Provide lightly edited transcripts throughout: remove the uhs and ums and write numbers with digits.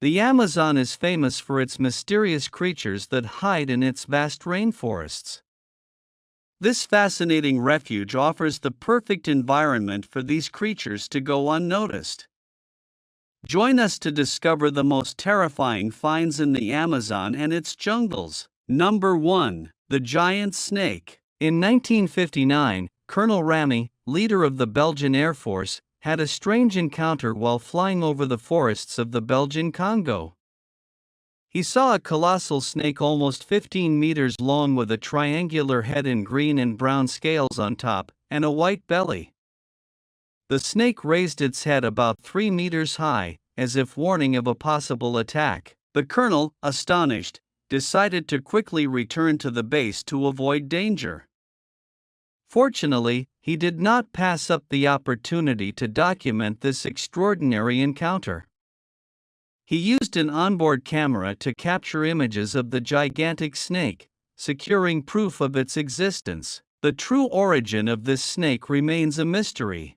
The Amazon is famous for its mysterious creatures that hide in its vast rainforests. This fascinating refuge offers the perfect environment for these creatures to go unnoticed. Join us to discover the most terrifying finds in the Amazon and its jungles. Number 1. The Giant Snake. In 1959, Colonel Ramy, leader of the Belgian Air Force, had a strange encounter while flying over the forests of the Belgian Congo. He saw a colossal snake almost 15 meters long with a triangular head and green and brown scales on top, and a white belly. The snake raised its head about 3 meters high, as if warning of a possible attack. The colonel, astonished, decided to quickly return to the base to avoid danger. Fortunately, he did not pass up the opportunity to document this extraordinary encounter. He used an onboard camera to capture images of the gigantic snake, securing proof of its existence. The true origin of this snake remains a mystery.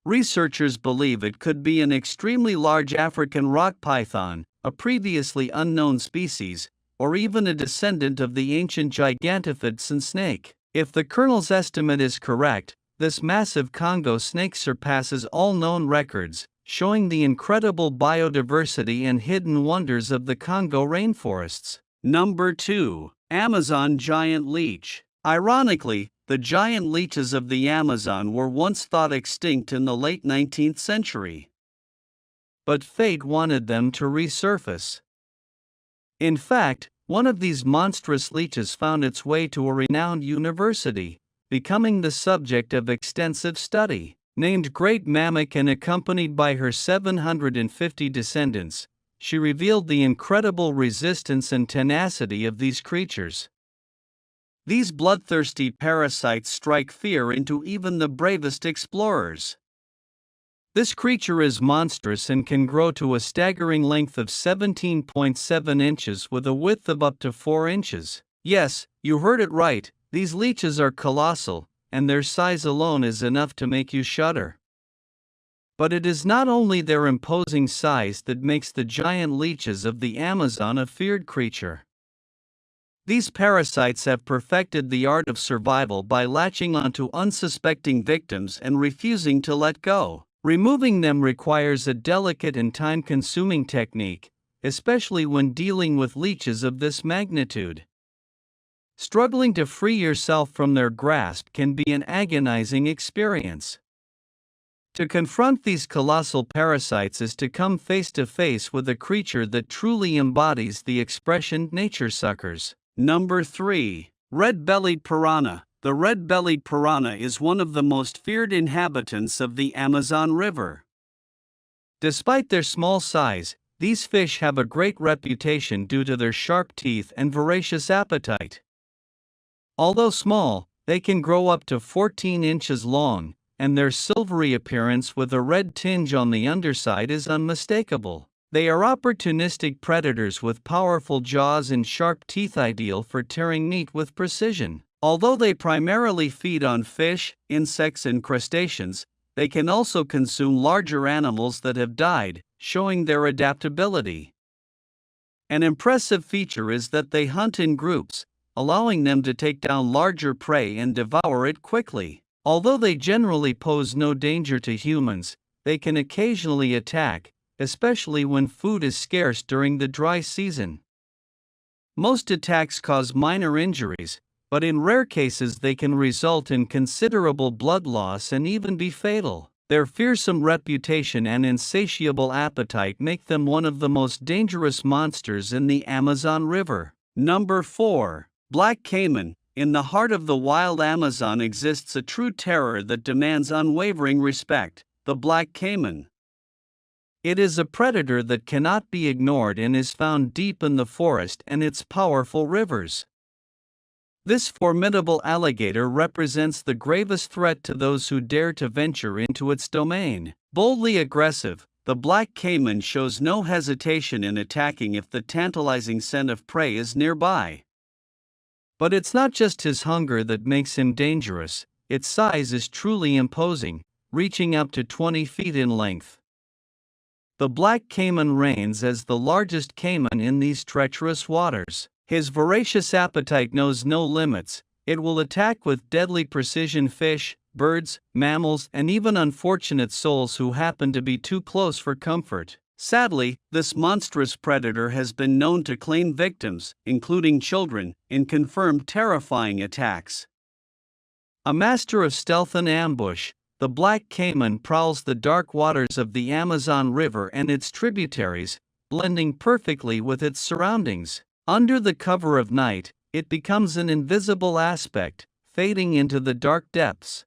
Researchers believe it could be an extremely large African rock python, a previously unknown species, or even a descendant of the ancient gigantopithecine snake. If the colonel's estimate is correct, this massive Congo snake surpasses all known records, showing the incredible biodiversity and hidden wonders of the Congo rainforests. Number 2. Amazon Giant Leech. Ironically, the giant leeches of the Amazon were once thought extinct in the late 19th century. But fate wanted them to resurface. In fact, one of these monstrous leeches found its way to a renowned university, becoming the subject of extensive study. Named Great Mamak and accompanied by her 750 descendants, she revealed the incredible resistance and tenacity of these creatures. These bloodthirsty parasites strike fear into even the bravest explorers. This creature is monstrous and can grow to a staggering length of 17.7 inches with a width of up to 4 inches. Yes, you heard it right, these leeches are colossal, and their size alone is enough to make you shudder. But it is not only their imposing size that makes the giant leeches of the Amazon a feared creature. These parasites have perfected the art of survival by latching onto unsuspecting victims and refusing to let go. Removing them requires a delicate and time-consuming technique, especially when dealing with leeches of this magnitude. Struggling to free yourself from their grasp can be an agonizing experience. To confront these colossal parasites is to come face to face with a creature that truly embodies the expression nature suckers. Number 3. Red-bellied piranha. The red-bellied piranha is one of the most feared inhabitants of the Amazon River. Despite their small size, these fish have a great reputation due to their sharp teeth and voracious appetite. Although small, they can grow up to 14 inches long, and their silvery appearance with a red tinge on the underside is unmistakable. They are opportunistic predators with powerful jaws and sharp teeth ideal for tearing meat with precision. Although they primarily feed on fish, insects, and crustaceans, they can also consume larger animals that have died, showing their adaptability. An impressive feature is that they hunt in groups, allowing them to take down larger prey and devour it quickly. Although they generally pose no danger to humans, they can occasionally attack, especially when food is scarce during the dry season. Most attacks cause minor injuries, but in rare cases they can result in considerable blood loss and even be fatal. Their fearsome reputation and insatiable appetite make them one of the most dangerous monsters in the Amazon River. Number 4. Black Caiman. In the heart of the wild Amazon exists a true terror that demands unwavering respect: the black caiman. It is a predator that cannot be ignored and is found deep in the forest and its powerful rivers. This formidable alligator represents the gravest threat to those who dare to venture into its domain. Boldly aggressive, the black caiman shows no hesitation in attacking if the tantalizing scent of prey is nearby. But it's not just his hunger that makes him dangerous, its size is truly imposing, reaching up to 20 feet in length. The black caiman reigns as the largest caiman in these treacherous waters. His voracious appetite knows no limits. It will attack with deadly precision fish, birds, mammals, and even unfortunate souls who happen to be too close for comfort. Sadly, this monstrous predator has been known to claim victims, including children, in confirmed terrifying attacks. A master of stealth and ambush, the black caiman prowls the dark waters of the Amazon River and its tributaries, blending perfectly with its surroundings. Under the cover of night, it becomes an invisible aspect, fading into the dark depths.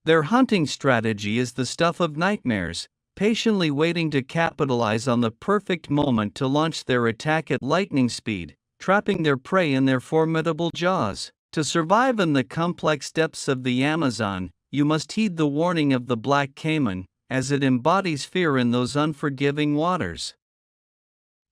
Their hunting strategy is the stuff of nightmares, patiently waiting to capitalize on the perfect moment to launch their attack at lightning speed, trapping their prey in their formidable jaws. To survive in the complex depths of the Amazon, you must heed the warning of the black caiman, as it embodies fear in those unforgiving waters.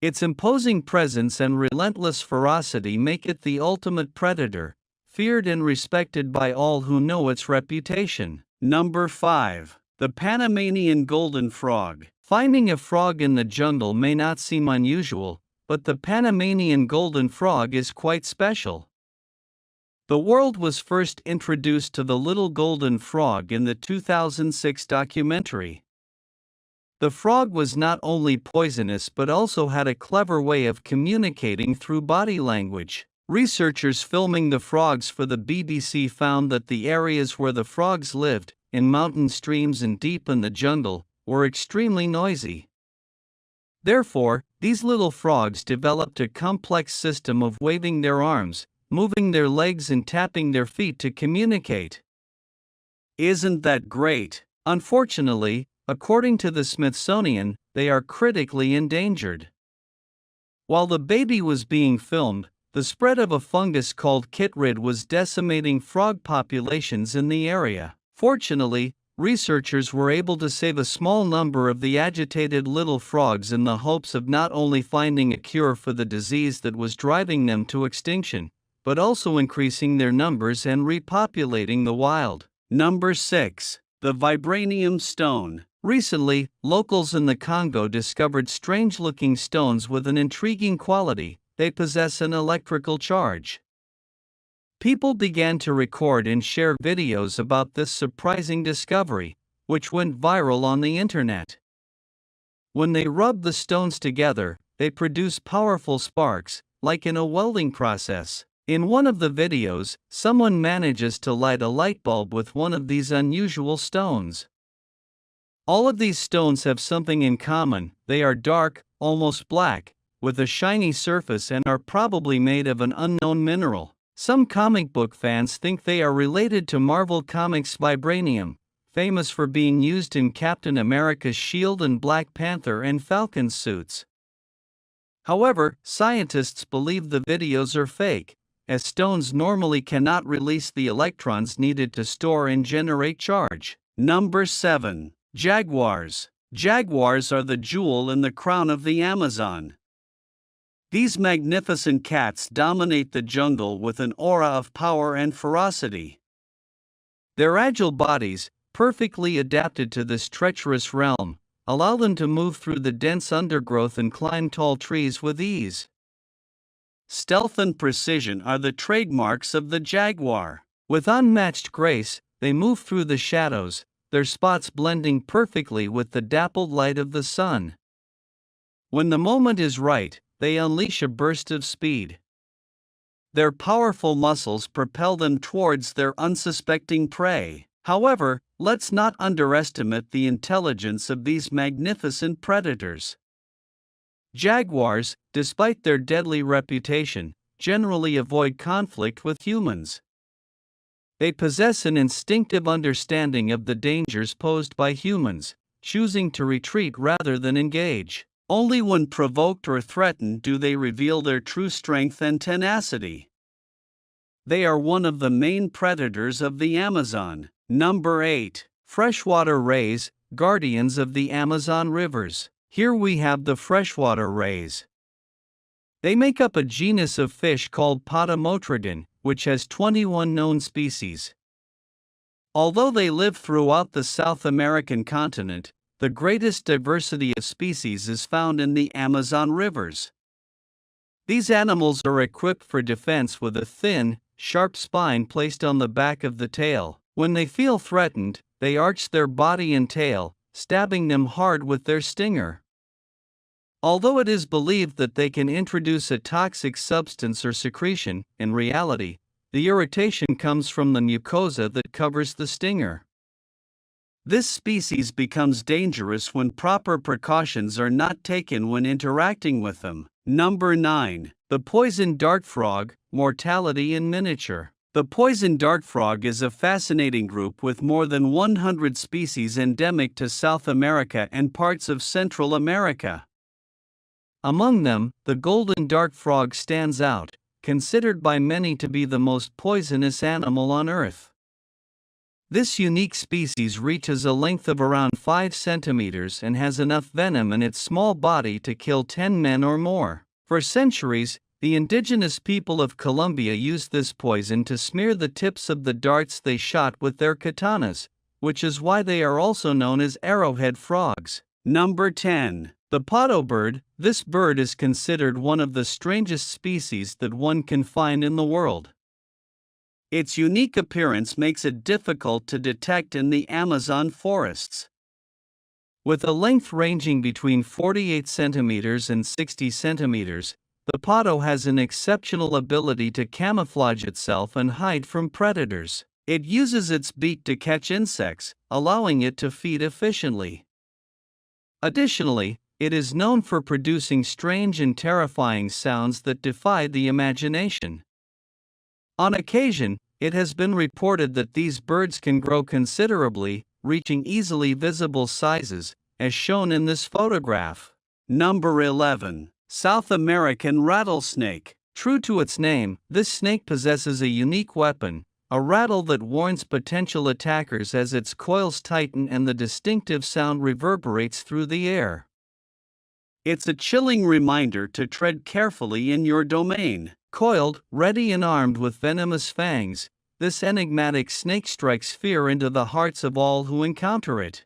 Its imposing presence and relentless ferocity make it the ultimate predator, feared and respected by all who know its reputation. Number 5. The Panamanian Golden Frog. Finding a frog in the jungle may not seem unusual, but the Panamanian golden frog is quite special. The world was first introduced to the little golden frog in the 2006 documentary. The frog was not only poisonous but also had a clever way of communicating through body language. Researchers filming the frogs for the BBC found that the areas where the frogs lived, in mountain streams and deep in the jungle, were extremely noisy. Therefore, these little frogs developed a complex system of waving their arms, moving their legs and tapping their feet to communicate. Isn't that great? Unfortunately, according to the Smithsonian, they are critically endangered. While the baby was being filmed, the spread of a fungus called chytrid was decimating frog populations in the area. Fortunately, researchers were able to save a small number of the agitated little frogs in the hopes of not only finding a cure for the disease that was driving them to extinction, but also increasing their numbers and repopulating the wild. Number 6. The Vibranium Stone. Recently, locals in the Congo discovered strange-looking stones with an intriguing quality: they possess an electrical charge. People began to record and share videos about this surprising discovery, which went viral on the internet. When they rub the stones together, they produce powerful sparks, like in a welding process. In one of the videos, someone manages to light a light bulb with one of these unusual stones. All of these stones have something in common: they are dark, almost black, with a shiny surface and are probably made of an unknown mineral. Some comic book fans think they are related to Marvel Comics' vibranium, famous for being used in Captain America's shield and Black Panther and Falcon suits. However, scientists believe the videos are fake, as stones normally cannot release the electrons needed to store and generate charge. Number 7. Jaguars. Jaguars are the jewel in the crown of the Amazon. These magnificent cats dominate the jungle with an aura of power and ferocity. Their agile bodies, perfectly adapted to this treacherous realm, allow them to move through the dense undergrowth and climb tall trees with ease. Stealth and precision are the trademarks of the jaguar. With unmatched grace, they move through the shadows, their spots blending perfectly with the dappled light of the sun. When the moment is right, they unleash a burst of speed. Their powerful muscles propel them towards their unsuspecting prey. However, let's not underestimate the intelligence of these magnificent predators. Jaguars, despite their deadly reputation, generally avoid conflict with humans. They possess an instinctive understanding of the dangers posed by humans, choosing to retreat rather than engage. Only when provoked or threatened do they reveal their true strength and tenacity. They are one of the main predators of the Amazon. Number 8. Freshwater rays, guardians of the Amazon rivers. Here we have the freshwater rays. They make up a genus of fish called Potamotrodon, which has 21 known species. Although they live throughout the South American continent, the greatest diversity of species is found in the Amazon rivers. These animals are equipped for defense with a thin, sharp spine placed on the back of the tail. When they feel threatened, they arch their body and tail, stabbing them hard with their stinger. Although it is believed that they can introduce a toxic substance or secretion, in reality, the irritation comes from the mucosa that covers the stinger. This species becomes dangerous when proper precautions are not taken when interacting with them. Number 9. The poison dart frog, mortality in miniature. The poison dart frog is a fascinating group with more than 100 species endemic to South America and parts of Central America. Among them, the golden dart frog stands out, considered by many to be the most poisonous animal on Earth. This unique species reaches a length of around 5 centimeters and has enough venom in its small body to kill 10 men or more. For centuries, the indigenous people of Colombia used this poison to smear the tips of the darts they shot with their katanas, which is why they are also known as arrowhead frogs. Number 10. The potto bird. This bird is considered one of the strangest species that one can find in the world. Its unique appearance makes it difficult to detect in the Amazon forests. With a length ranging between 48 centimeters and 60 centimeters, the potto has an exceptional ability to camouflage itself and hide from predators. It uses its beak to catch insects, allowing it to feed efficiently. Additionally, it is known for producing strange and terrifying sounds that defy the imagination. On occasion, it has been reported that these birds can grow considerably, reaching easily visible sizes, as shown in this photograph. Number 11. South American rattlesnake. True to its name, this snake possesses a unique weapon, a rattle that warns potential attackers as its coils tighten and the distinctive sound reverberates through the air. It's a chilling reminder to tread carefully in your domain. Coiled, ready and armed with venomous fangs, this enigmatic snake strikes fear into the hearts of all who encounter it.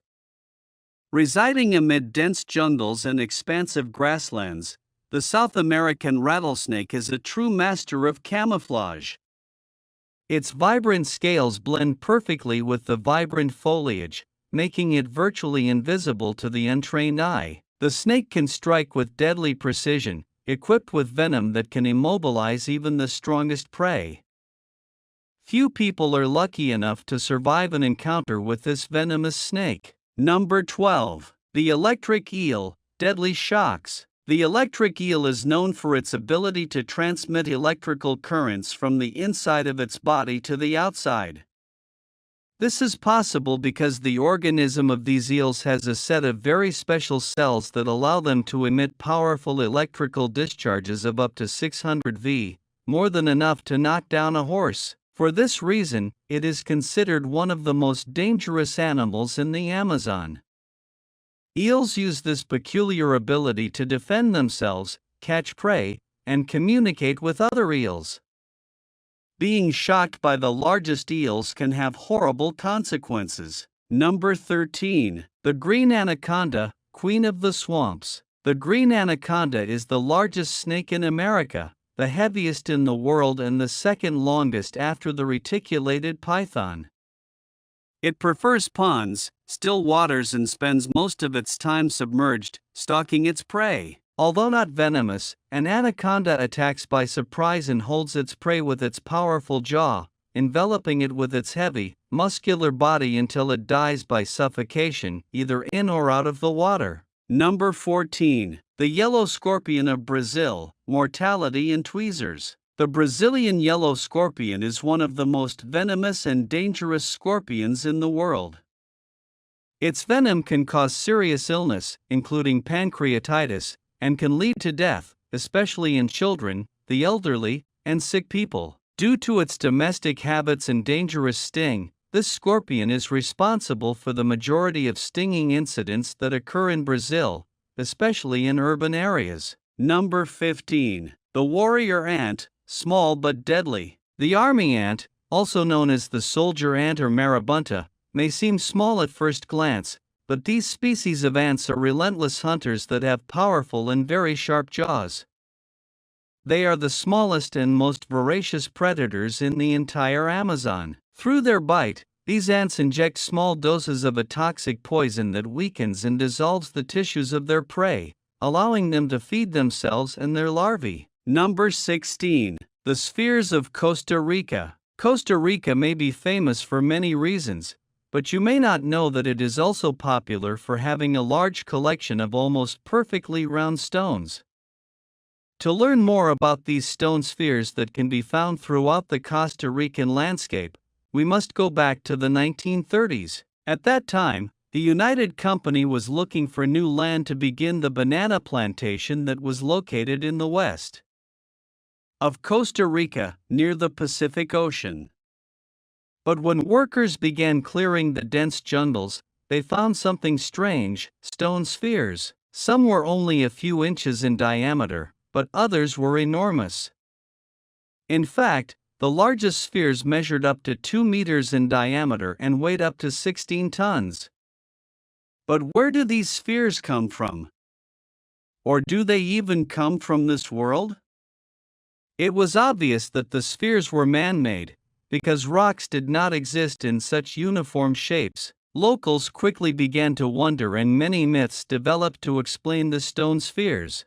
Residing amid dense jungles and expansive grasslands, the South American rattlesnake is a true master of camouflage. Its vibrant scales blend perfectly with the vibrant foliage, making it virtually invisible to the untrained eye. The snake can strike with deadly precision, equipped with venom that can immobilize even the strongest prey. Few people are lucky enough to survive an encounter with this venomous snake. Number 12. The electric eel, deadly shocks. The electric eel is known for its ability to transmit electrical currents from the inside of its body to the outside. This is possible because the organism of these eels has a set of very special cells that allow them to emit powerful electrical discharges of up to 600 V, more than enough to knock down a horse. For this reason, it is considered one of the most dangerous animals in the Amazon. Eels use this peculiar ability to defend themselves, catch prey, and communicate with other eels. Being shocked by the largest eels can have horrible consequences. Number 13. The green anaconda, queen of the swamps. The green anaconda is the largest snake in America, the heaviest in the world and the second longest after the reticulated python. It prefers ponds, still waters and spends most of its time submerged, stalking its prey. Although not venomous, an anaconda attacks by surprise and holds its prey with its powerful jaw, enveloping it with its heavy, muscular body until it dies by suffocation, either in or out of the water. Number 14. The yellow scorpion of Brazil, mortality in tweezers. The Brazilian yellow scorpion is one of the most venomous and dangerous scorpions in the world. Its venom can cause serious illness, including pancreatitis, and can lead to death, especially in children, the elderly, and sick people. Due to its domestic habits and dangerous sting, this scorpion is responsible for the majority of stinging incidents that occur in Brazil, especially in urban areas. Number 15. The warrior ant, small but deadly. The army ant, also known as the soldier ant or marabunta, may seem small at first glance, but these species of ants are relentless hunters that have powerful and very sharp jaws. They are the smallest and most voracious predators in the entire Amazon. Through their bite, these ants inject small doses of a toxic poison that weakens and dissolves the tissues of their prey, allowing them to feed themselves and their larvae. Number 16. The spheres of Costa Rica. Costa Rica may be famous for many reasons, but you may not know that it is also popular for having a large collection of almost perfectly round stones. To learn more about these stone spheres that can be found throughout the Costa Rican landscape, we must go back to the 1930s. At that time, the United Company was looking for new land to begin the banana plantation that was located in the west of Costa Rica, near the Pacific Ocean. But when workers began clearing the dense jungles, they found something strange: stone spheres. Some were only a few inches in diameter, but others were enormous. In fact, the largest spheres measured up to 2 meters in diameter and weighed up to 16 tons. But where do these spheres come from? Or do they even come from this world? It was obvious that the spheres were man-made, because rocks did not exist in such uniform shapes. Locals quickly began to wonder, and many myths developed to explain the stone spheres.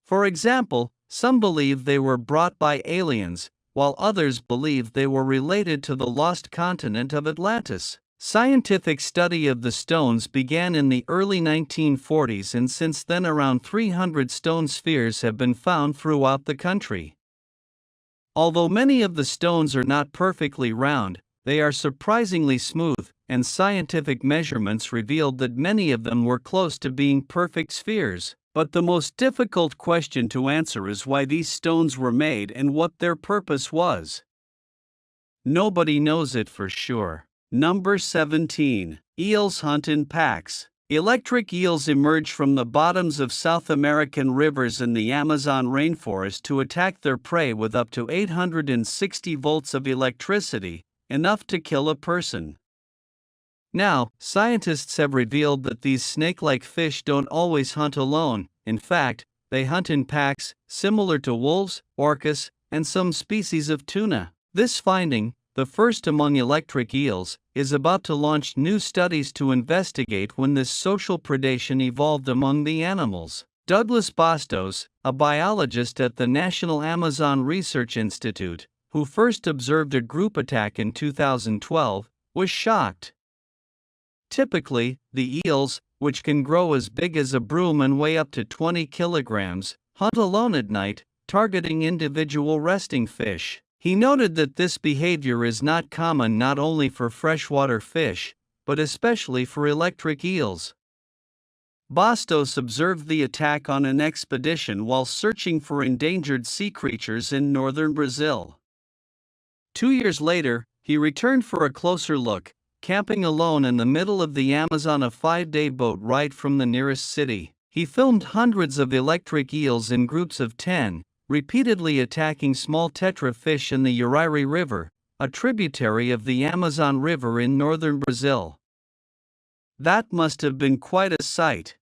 For example, some believed they were brought by aliens, while others believed they were related to the lost continent of Atlantis. Scientific study of the stones began in the early 1940s, and since then around 300 stone spheres have been found throughout the country. Although many of the stones are not perfectly round, they are surprisingly smooth, and scientific measurements revealed that many of them were close to being perfect spheres. But the most difficult question to answer is why these stones were made and what their purpose was. Nobody knows it for sure. Number 17. Eels hunt in packs. Electric eels emerge from the bottoms of South American rivers in the Amazon rainforest to attack their prey with up to 860 volts of electricity, enough to kill a person. Now, scientists have revealed that these snake-like fish don't always hunt alone. In fact, they hunt in packs, similar to wolves, orcas, and some species of tuna. This finding, the first among electric eels, is about to launch new studies to investigate when this social predation evolved among the animals. Douglas Bastos, a biologist at the National Amazon Research Institute, who first observed a group attack in 2012, was shocked. Typically, the eels, which can grow as big as a broom and weigh up to 20 kilograms, hunt alone at night, targeting individual resting fish. He noted that this behavior is not common not only for freshwater fish, but especially for electric eels. Bastos observed the attack on an expedition while searching for endangered sea creatures in northern Brazil. 2 years later, he returned for a closer look, camping alone in the middle of the Amazon, a 5-day boat ride from the nearest city. He filmed hundreds of electric eels in groups of 10, repeatedly attacking small tetra fish in the Uriri River, a tributary of the Amazon River in northern Brazil. That must have been quite a sight.